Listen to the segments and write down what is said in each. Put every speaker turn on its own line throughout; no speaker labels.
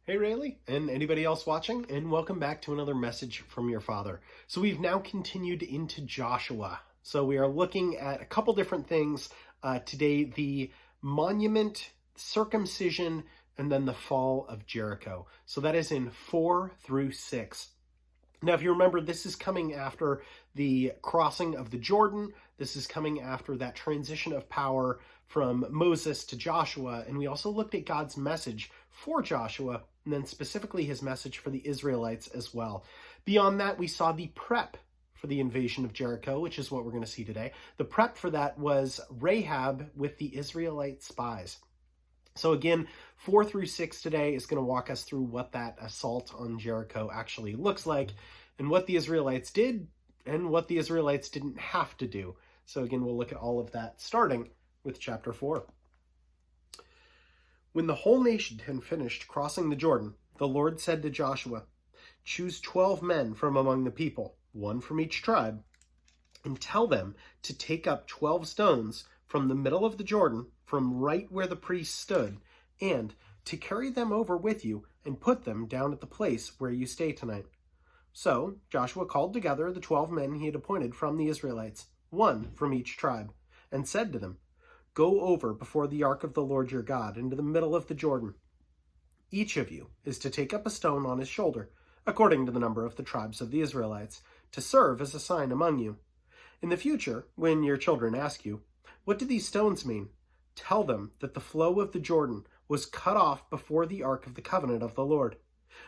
Hey Rayleigh, and anybody else watching, and welcome back to another message from your father. So we've now continued into Joshua. So we are looking at a couple different things today, the monument, circumcision, and then the fall of Jericho. So that is in 4 through 6. Now, if you remember, this is coming after the crossing of the Jordan. This is coming after that transition of power from Moses to Joshua. And we also looked at God's message for Joshua, and then specifically his message for the Israelites as well. Beyond that, we saw the prep for the invasion of Jericho, which is what we're going to see today. The prep for that was Rahab with the Israelite spies. So again, 4 through 6 today is going to walk us through what that assault on Jericho actually looks like, and what the Israelites did, and what the Israelites didn't have to do. So again, we'll look at all of that, starting with chapter 4. When the whole nation had finished crossing the Jordan, the Lord said to Joshua, "Choose 12 men from among the people, one from each tribe, and tell them to take up 12 stones from the middle of the Jordan, from right where the priests stood, and to carry them over with you and put them down at the place where you stay tonight." So Joshua called together the 12 men he had appointed from the Israelites, one from each tribe, and said to them, "Go over before the ark of the Lord your God into the middle of the Jordan. Each of you is to take up a stone on his shoulder, according to the number of the tribes of the Israelites, to serve as a sign among you. In the future, when your children ask you, 'What do these stones mean?' tell them that the flow of the Jordan was cut off before the ark of the covenant of the Lord.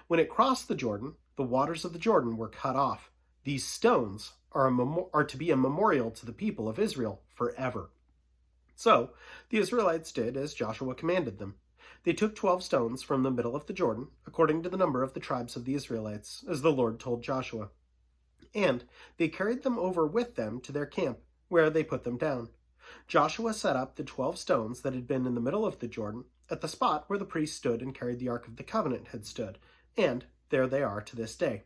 When it crossed the Jordan, the waters of the Jordan were cut off. These stones are to be a memorial to the people of Israel forever." So the Israelites did as Joshua commanded them. They took 12 stones from the middle of the Jordan, according to the number of the tribes of the Israelites, as the Lord told Joshua. And they carried them over with them to their camp, where they put them down. Joshua set up the 12 stones that had been in the middle of the Jordan at the spot where the priests stood and carried the Ark of the Covenant had stood, and there they are to this day.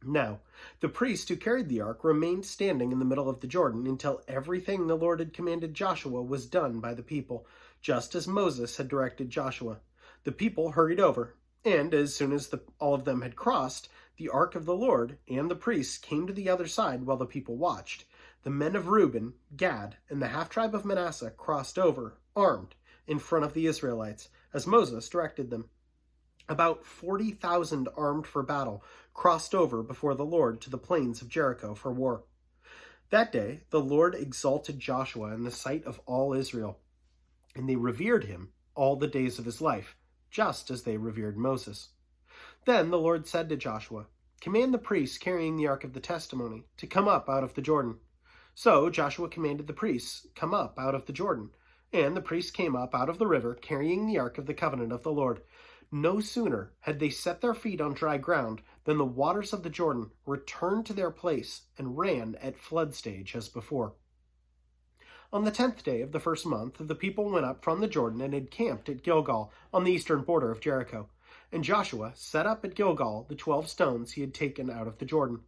Now, the priest who carried the ark remained standing in the middle of the Jordan until everything the Lord had commanded Joshua was done by the people, just as Moses had directed Joshua. The people hurried over, and as soon as all of them had crossed, the ark of the Lord and the priests came to the other side while the people watched. The men of Reuben, Gad, and the half-tribe of Manasseh crossed over, armed, in front of the Israelites, as Moses directed them. About 40,000 armed for battle crossed over before the Lord to the plains of Jericho for war. That day the Lord exalted Joshua in the sight of all Israel, and they revered him all the days of his life, just as they revered Moses. Then the Lord said to Joshua, "Command the priests carrying the ark of the testimony to come up out of the Jordan." So Joshua commanded the priests, "Come up out of the Jordan." And the priests came up out of the river, carrying the ark of the covenant of the Lord. No sooner had they set their feet on dry ground than the waters of the Jordan returned to their place and ran at flood stage as before. On the 10th day of the first month, the people went up from the Jordan and encamped at Gilgal on the eastern border of Jericho. And Joshua set up at Gilgal the 12 stones he had taken out of the Jordan.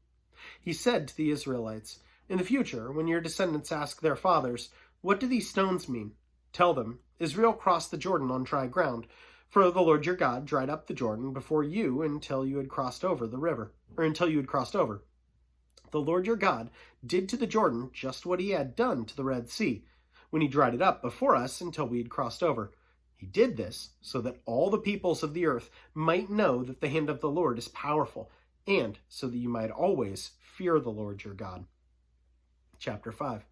He said to the Israelites, "In the future, when your descendants ask their fathers, 'What do these stones mean?' tell them, 'Israel crossed the Jordan on dry ground, for the Lord your God dried up the Jordan before you until you had crossed over the river, or until you had crossed over. The Lord your God did to the Jordan just what he had done to the Red Sea, when he dried it up before us until we had crossed over. He did this so that all the peoples of the earth might know that the hand of the Lord is powerful, and so that you might always fear the Lord your God." Chapter 5.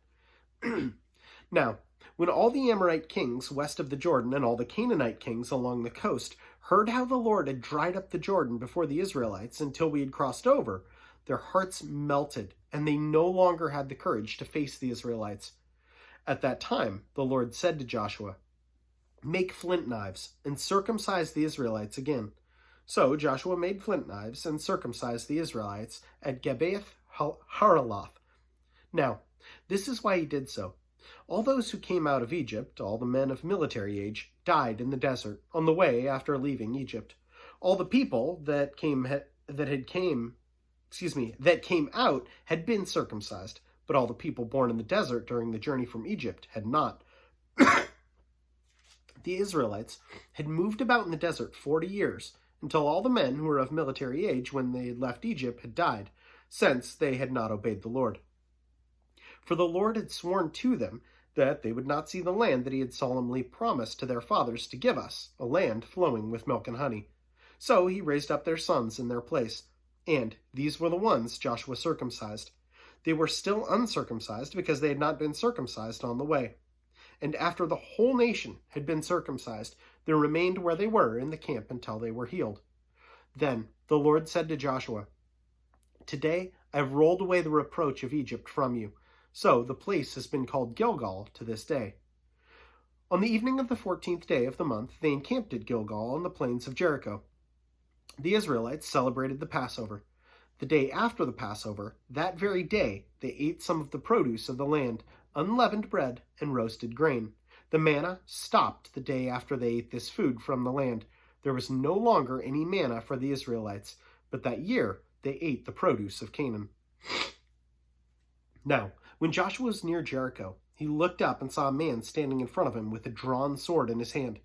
Now, when all the Amorite kings west of the Jordan and all the Canaanite kings along the coast heard how the Lord had dried up the Jordan before the Israelites until we had crossed over, their hearts melted, and they no longer had the courage to face the Israelites. At that time, the Lord said to Joshua, "Make flint knives and circumcise the Israelites again." So Joshua made flint knives and circumcised the Israelites at Gibeath Haraloth. Now, this is why he did so. All those who came out of Egypt, all the men of military age, died in the desert on the way after leaving Egypt. All the people that came out had been circumcised, but all the people born in the desert during the journey from Egypt had not. The Israelites had moved about in the desert 40 years until all the men who were of military age when they had left Egypt had died, since they had not obeyed the Lord. For the Lord had sworn to them that they would not see the land that he had solemnly promised to their fathers to give us, a land flowing with milk and honey. So he raised up their sons in their place, and these were the ones Joshua circumcised. They were still uncircumcised because they had not been circumcised on the way. And after the whole nation had been circumcised, they remained where they were in the camp until they were healed. Then the Lord said to Joshua, "Today I have rolled away the reproach of Egypt from you." So the place has been called Gilgal to this day. On the evening of the 14th day of the month, they encamped at Gilgal on the plains of Jericho. The Israelites celebrated the Passover. The day after the Passover, that very day, they ate some of the produce of the land, unleavened bread and roasted grain. The manna stopped the day after they ate this food from the land. There was no longer any manna for the Israelites, but that year they ate the produce of Canaan. Now, when Joshua was near Jericho, he looked up and saw a man standing in front of him with a drawn sword in his hand.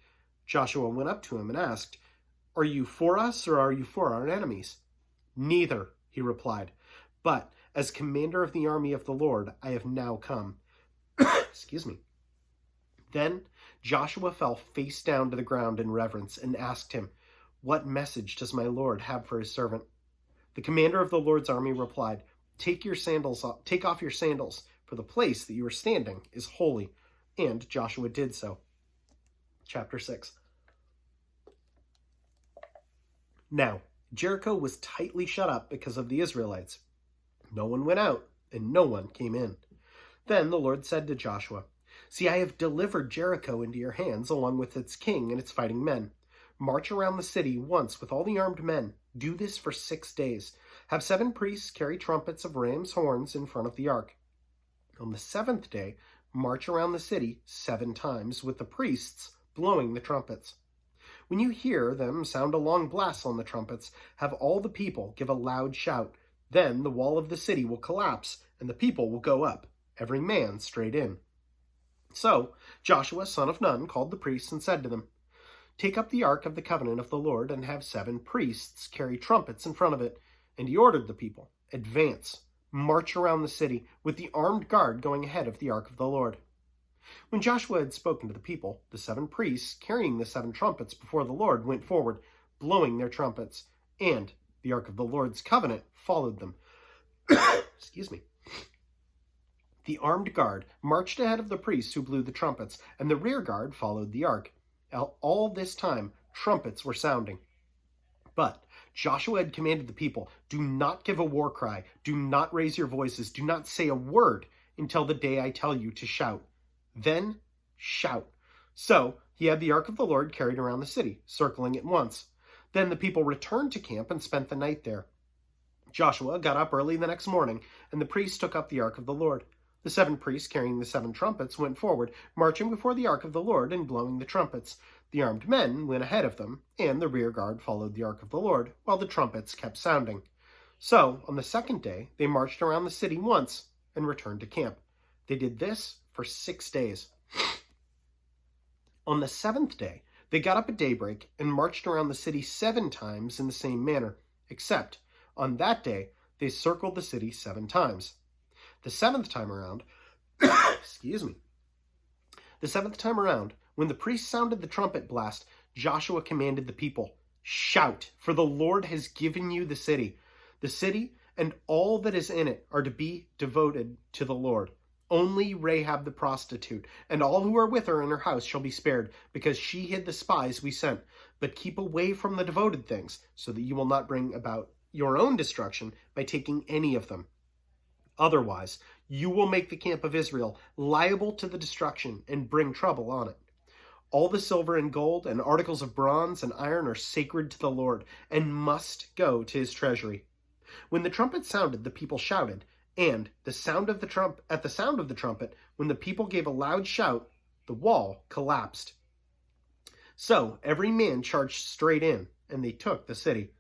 Joshua went up to him and asked, "Are you for us or are you for our enemies?" "Neither," he replied, "but as commander of the army of the Lord, I have now come." Excuse me. Then Joshua fell face down to the ground in reverence and asked him, "What message does my Lord have for his servant?" The commander of the Lord's army replied, Take off your sandals, for the place that you are standing is holy." And Joshua did so. Chapter 6. Now, Jericho was tightly shut up because of the Israelites. No one went out, and no one came in. Then the Lord said to Joshua, "See, I have delivered Jericho into your hands, along with its king and its fighting men. March around the city once with all the armed men. Do this for 6 days. Have 7 priests carry trumpets of ram's horns in front of the ark. On the 7th day, march around the city 7 times with the priests blowing the trumpets. When you hear them sound a long blast on the trumpets, have all the people give a loud shout. Then the wall of the city will collapse, and the people will go up, every man straight in." So Joshua, son of Nun, called the priests and said to them, "Take up the ark of the covenant of the Lord and have 7 priests carry trumpets in front of it." And he ordered the people, "Advance, march around the city, with the armed guard going ahead of the ark of the Lord." When Joshua had spoken to the people, the 7 priests carrying the 7 trumpets before the Lord went forward, blowing their trumpets, and the ark of the Lord's covenant followed them. Excuse me. The armed guard marched ahead of the priests who blew the trumpets, and the rear guard followed the ark. All this time, trumpets were sounding. But Joshua had commanded the people, "Do not give a war cry, do not raise your voices, do not say a word until the day I tell you to shout. Then shout." So he had the ark of the Lord carried around the city, circling it once. Then the people returned to camp and spent the night there. Joshua got up early the next morning, and the priests took up the ark of the Lord. The 7 priests carrying the 7 trumpets went forward, marching before the ark of the Lord and blowing the trumpets. The armed men went ahead of them, and the rear guard followed the ark of the Lord, while the trumpets kept sounding. So, on the 2nd day, they marched around the city once and returned to camp. They did this for 6 days. On the 7th day, they got up at daybreak and marched around the city 7 times in the same manner, except on that day they circled the city 7 times. The 7th time around, The 7th time around, when the priest sounded the trumpet blast, Joshua commanded the people, "Shout, for the Lord has given you the city. The city and all that is in it are to be devoted to the Lord. Only Rahab the prostitute and all who are with her in her house shall be spared, because she hid the spies we sent. But keep away from the devoted things, so that you will not bring about your own destruction by taking any of them. Otherwise, you will make the camp of Israel liable to the destruction and bring trouble on it. All the silver and gold and articles of bronze and iron are sacred to the Lord and must go to his treasury." When the trumpet sounded, the people shouted, and at the sound of the trumpet, when the people gave a loud shout, the wall collapsed. So every man charged straight in, and they took the city.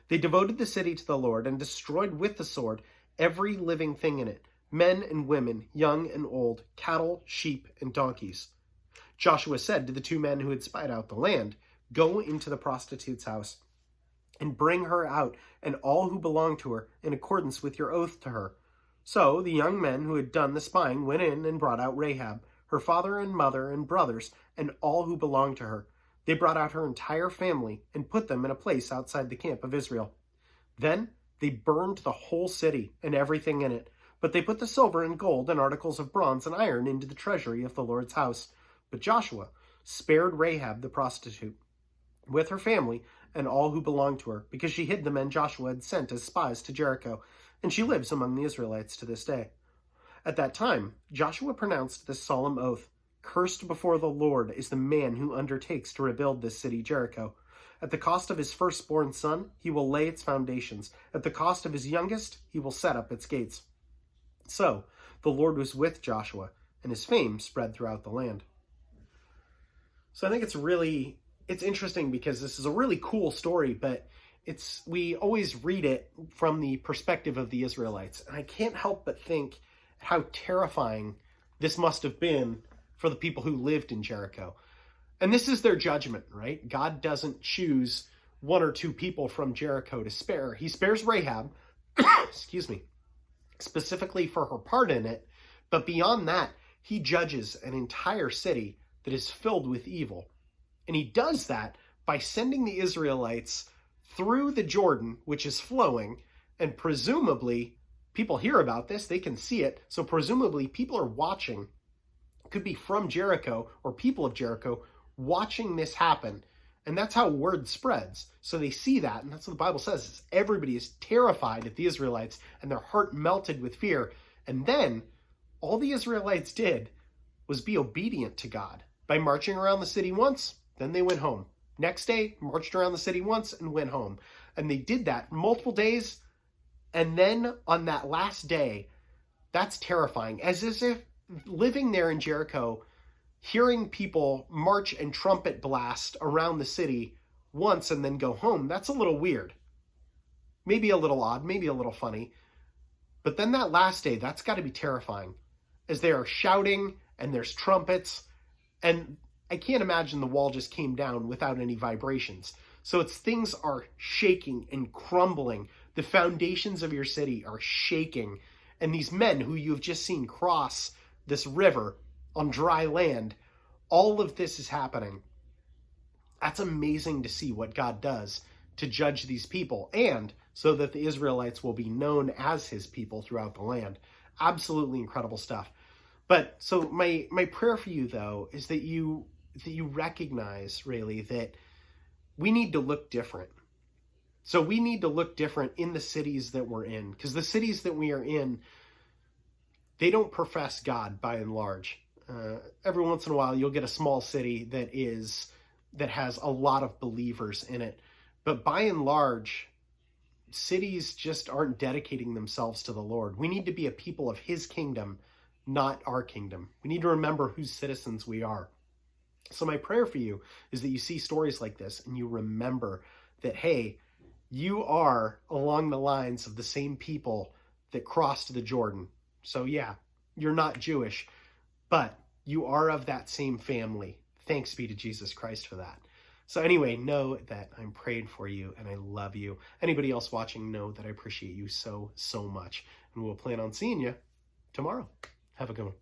They devoted the city to the Lord and destroyed with the sword every living thing in it, men and women, young and old, cattle, sheep, and donkeys. Joshua said to the 2 men who had spied out the land, "Go into the prostitute's house. and bring her out, and all who belong to her, in accordance with your oath to her." So the young men who had done the spying went in and brought out Rahab, her father and mother and brothers, and all who belonged to her. They brought out her entire family and put them in a place outside the camp of Israel. Then they burned the whole city and everything in it, but they put the silver and gold and articles of bronze and iron into the treasury of the Lord's house. But Joshua spared Rahab the prostitute, with her family and all who belonged to her, because she hid the men Joshua had sent as spies to Jericho, and she lives among the Israelites to this day. At that time, Joshua pronounced this solemn oath: "Cursed before the Lord is the man who undertakes to rebuild this city Jericho. At the cost of his firstborn son, he will lay its foundations. At the cost of his youngest, he will set up its gates." So the Lord was with Joshua, and his fame spread throughout the land. So I think it's interesting because this is a really cool story, but we always read it from the perspective of the Israelites. And I can't help but think how terrifying this must have been for the people who lived in Jericho. And this is their judgment, right? God doesn't choose one or two people from Jericho to spare. He spares Rahab, excuse me, specifically for her part in it. But beyond that, he judges an entire city that is filled with evil. And he does that by sending the Israelites through the Jordan, which is flowing, and presumably, people hear about this, they can see it, so presumably people are watching, could be from Jericho or people of Jericho, watching this happen. And that's how word spreads. So they see that, and that's what the Bible says, is everybody is terrified at the Israelites, and their heart melted with fear. And then, all the Israelites did was be obedient to God by marching around the city once, then they went home. Next day, marched around the city once and went home. And they did that multiple days. And then on that last day, that's terrifying. As if living there in Jericho, hearing people march and trumpet blast around the city once and then go home, that's a little weird. Maybe a little odd, maybe a little funny. But then that last day, that's got to be terrifying. As they are shouting and there's trumpets, and I can't imagine the wall just came down without any vibrations. So things are shaking and crumbling. The foundations of your city are shaking. And these men who you've just seen cross this river on dry land, all of this is happening. That's amazing to see what God does to judge these people, and so that the Israelites will be known as his people throughout the land. Absolutely incredible stuff. But so my prayer for you, though, is that you recognize, really, that we need to look different. So we need to look different in the cities that we're in, because the cities that we are in, they don't profess God by and large. Every once in a while, you'll get a small city that has a lot of believers in it. But by and large, cities just aren't dedicating themselves to the Lord. We need to be a people of his kingdom, not our kingdom. We need to remember whose citizens we are. So my prayer for you is that you see stories like this and you remember that, hey, you are along the lines of the same people that crossed the Jordan. So yeah, you're not Jewish, but you are of that same family. Thanks be to Jesus Christ for that. So anyway, know that I'm praying for you and I love you. Anybody else watching, know that I appreciate you so, so much. And we'll plan on seeing you tomorrow. Have a good one.